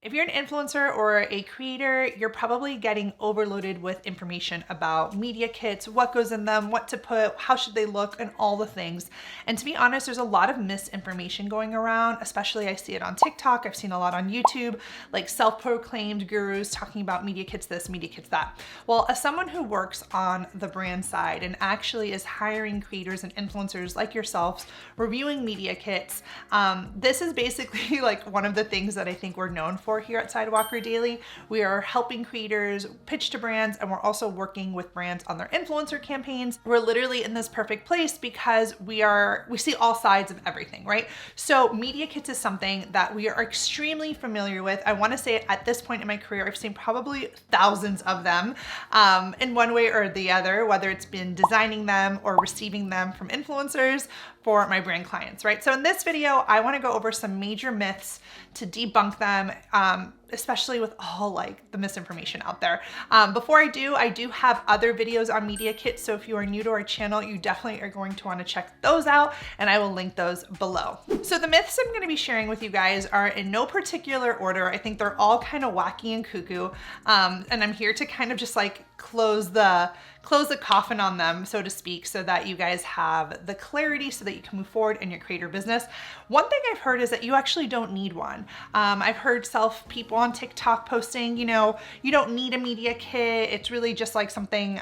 If you're an influencer or a creator, you're probably getting overloaded with information about media kits, what goes in them, what to put, how should they look, and all the things. And to be honest, there's a lot of misinformation going around, especially I see it on TikTok. I've seen a lot on YouTube, like self-proclaimed gurus talking about media kits this, media kits that. Well, as someone who works on the brand side and actually is hiring creators and influencers like yourselves, reviewing media kits, this is basically like one of the things that I think we're known for here at Sidewalker Daily. We are helping creators pitch to brands, and we're also working with brands on their influencer campaigns. We're literally in this perfect place because we see all sides of everything, right? So media kits is something that we are extremely familiar with. I want to say at this point in my career, I've seen probably thousands of them in one way or the other, whether it's been designing them or receiving them from influencers for my brand clients, right? So in this video, I want to go over some major myths to debunk them, especially with all like the misinformation out there. Before I do have other videos on media kits. So if you are new to our channel, you definitely are going to want to check those out, and I will link those below. So the myths I'm going to be sharing with you guys are in no particular order. I think they're all kind of wacky and cuckoo. And I'm here to kind of just like close the coffin on them, so to speak, so that you guys have the clarity so that you can move forward in your creator business. One thing I've heard is that you actually don't need one. I've heard people on TikTok posting, you don't need a media kit. It's really just like something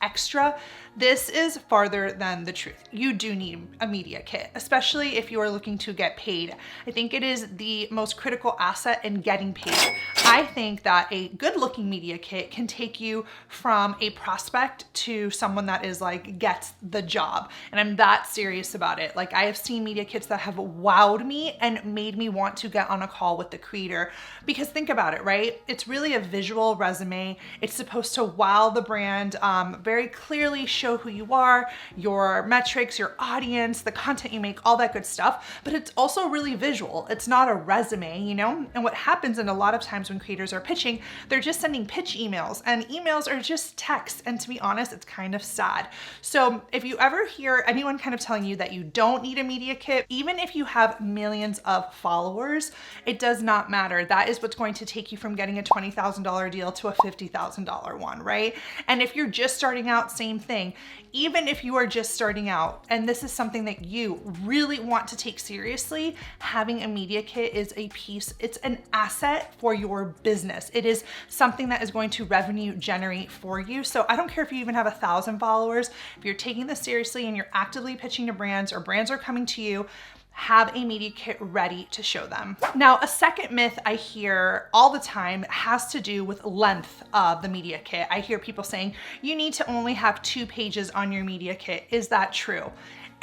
extra. This is farther than the truth. You do need a media kit, especially if you are looking to get paid. I think it is the most critical asset in getting paid. I think that a good looking media kit can take you from a prospect to someone that is like, gets the job. And I'm that serious about it. Like I have seen media kits that have wowed me and made me want to get on a call with the creator, because think about it, right? It's really a visual resume. It's supposed to wow the brand, very clearly show who you are, your metrics, your audience, the content you make, all that good stuff. But it's also really visual. It's not a resume, And what happens in a lot of times when creators are pitching, they're just sending pitch emails, and emails are just text. And to be honest, it's kind of sad. So if you ever hear anyone kind of telling you that you don't need a media kit, even if you have millions of followers, it does not matter. That is what's going to take you from getting a $20,000 deal to a $50,000 one, right? And if you're just starting out, same thing. Even if you are just starting out, and this is something that you really want to take seriously, having a media kit is it's an asset for your business. It is something that is going to revenue generate for you. So I don't care if you even have 1,000 followers, if you're taking this seriously and you're actively pitching to brands or brands are coming to you, have a media kit ready to show them. Now, a second myth I hear all the time has to do with length of the media kit. I hear people saying, you need to only have 2 pages on your media kit. Is that true?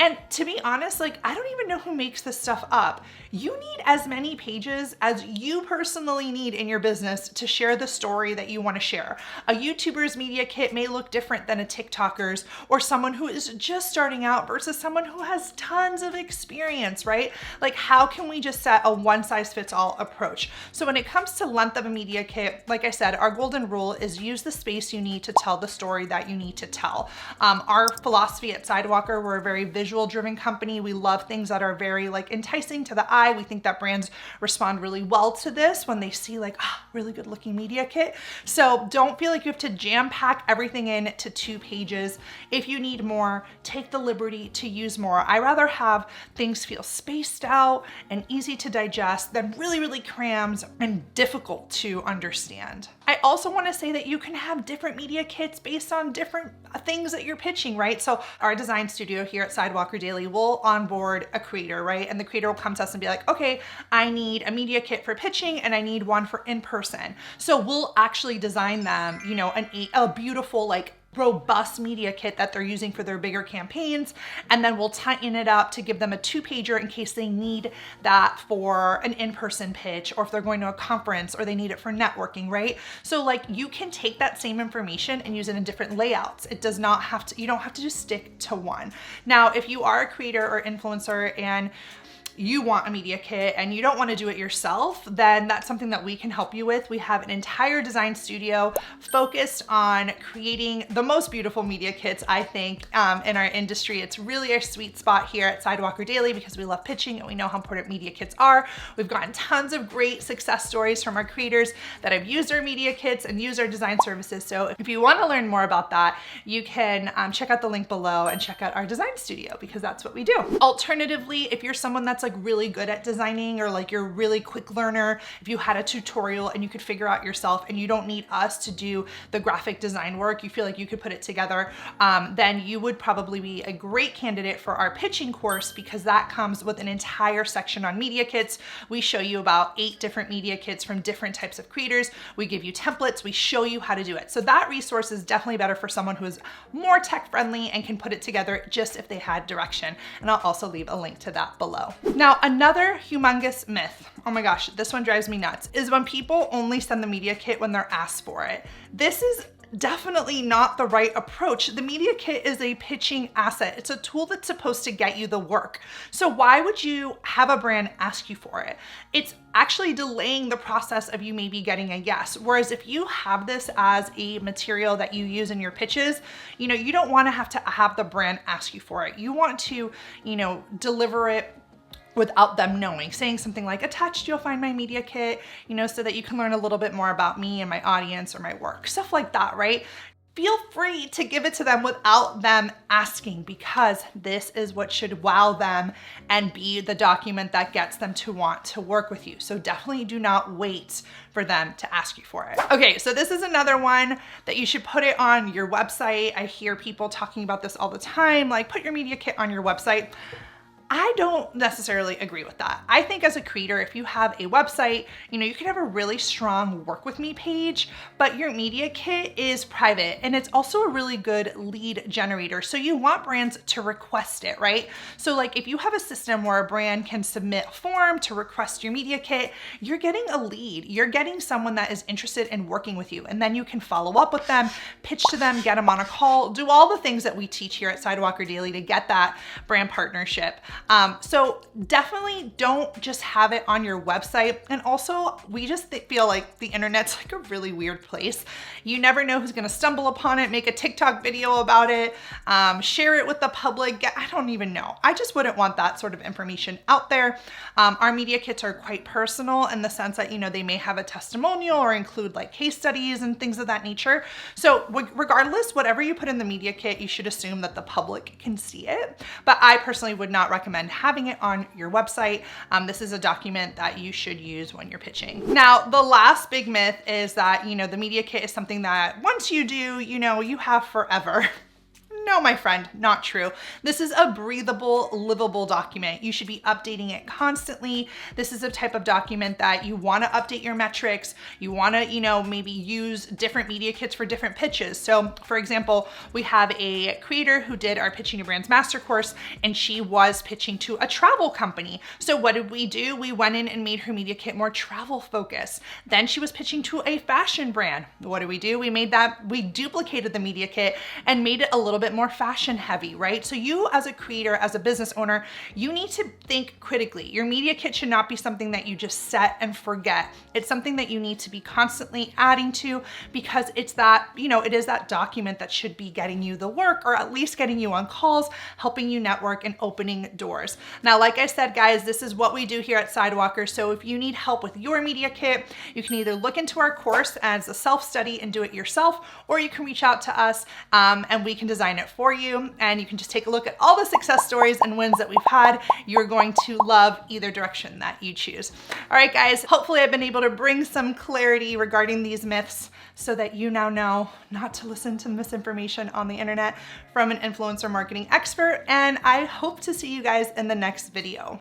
And to be honest, like, I don't even know who makes this stuff up. You need as many pages as you personally need in your business to share the story that you want to share. A YouTuber's media kit may look different than a TikToker's, or someone who is just starting out versus someone who has tons of experience, right? Like, how can we just set a one-size-fits-all approach? So when it comes to length of a media kit, like I said, our golden rule is use the space you need to tell the story that you need to tell. Our philosophy at Sidewalker, we're a very visual driven company. We love things that are very like enticing to the eye. We think that brands respond really well to this when they see like, really good looking media kit. So don't feel like you have to jam pack everything in to 2 pages. If you need more, take the liberty to use more. I rather have things feel spaced out and easy to digest than really, really crammed and difficult to understand. I also want to say that you can have different media kits based on different things that you're pitching, right? So our design studio here at Sidewalker Daily will onboard a creator, right? And the creator will come to us and be like, okay, I need a media kit for pitching and I need one for in-person. So we'll actually design them, a beautiful, like, robust media kit that they're using for their bigger campaigns. And then we'll tighten it up to give them a 2-pager in case they need that for an in-person pitch, or if they're going to a conference or they need it for networking, right? So like, you can take that same information and use it in different layouts. It does not have to, you don't have to just stick to one. Now, if you are a creator or influencer and you want a media kit and you don't want to do it yourself, then that's something that we can help you with. We have an entire design studio focused on creating the most beautiful media kits, I think, in our industry. It's really our sweet spot here at Sidewalker Daily because we love pitching and we know how important media kits are. We've gotten tons of great success stories from our creators that have used our media kits and used our design services. So if you want to learn more about that, you can check out the link below and check out our design studio because that's what we do. Alternatively, if you're someone that's like really good at designing or like you're a really quick learner, if you had a tutorial and you could figure out yourself and you don't need us to do the graphic design work, you feel like you could put it together, then you would probably be a great candidate for our pitching course because that comes with an entire section on media kits. We show you about 8 different media kits from different types of creators. We give you templates, we show you how to do it. So that resource is definitely better for someone who is more tech friendly and can put it together just if they had direction. And I'll also leave a link to that below. Now, another humongous myth, oh my gosh, this one drives me nuts, is when people only send the media kit when they're asked for it. This is definitely not the right approach. The media kit is a pitching asset. It's a tool that's supposed to get you the work. So why would you have a brand ask you for it? It's actually delaying the process of you maybe getting a yes. Whereas if you have this as a material that you use in your pitches, you know, you don't want to have the brand ask you for it. You want to, you know, deliver it without them knowing, saying something like, attached you'll find my media kit, you know, so that you can learn a little bit more about me and my audience or my work, stuff like that, right? Feel free to give it to them without them asking because this is what should wow them and be the document that gets them to want to work with you. So definitely do not wait for them to ask you for it. Okay, so this is another one that you should put it on your website. I hear people talking about this all the time, like put your media kit on your website. I don't necessarily agree with that. I think as a creator, if you have a website, you know, you can have a really strong work with me page, but your media kit is private and it's also a really good lead generator. So you want brands to request it, right? So like if you have a system where a brand can submit a form to request your media kit, you're getting a lead. You're getting someone that is interested in working with you. And then you can follow up with them, pitch to them, get them on a call, do all the things that we teach here at Sidewalker Daily to get that brand partnership. So definitely don't just have it on your website. And also we just feel like the internet's like a really weird place. You never know who's gonna stumble upon it, make a TikTok video about it, share it with the public. I don't even know. I just wouldn't want that sort of information out there. Our media kits are quite personal in the sense that, you know, they may have a testimonial or include like case studies and things of that nature. So regardless, whatever you put in the media kit, you should assume that the public can see it. But I personally would not recommend having it on your website. This is a document that you should use when you're pitching. Now, the last big myth is that, you know, the media kit is something that once you do, you know, you have forever. No, my friend, not true. This is a breathable, livable document. You should be updating it constantly. This is a type of document that you want to update your metrics. You want to, you know, maybe use different media kits for different pitches. So for example, we have a creator who did our Pitching to Brands Master course, and she was pitching to a travel company. So what did we do? We went in and made her media kit more travel focused. Then she was pitching to a fashion brand. What did we do? We duplicated the media kit and made it a little bit more fashion heavy, right? So you as a creator, as a business owner, you need to think critically. Your media kit should not be something that you just set and forget. It's something that you need to be constantly adding to because it's that, you know, it is that document that should be getting you the work or at least getting you on calls, helping you network and opening doors. Now, like I said, guys, this is what we do here at Sidewalker. So if you need help with your media kit, you can either look into our course as a self-study and do it yourself, or you can reach out to us and we can design it for you, and you can just take a look at all the success stories and wins that we've had. You're going to love either direction that you choose. All right, guys, hopefully I've been able to bring some clarity regarding these myths so that you now know not to listen to misinformation on the internet from an influencer marketing expert, and I hope to see you guys in the next video.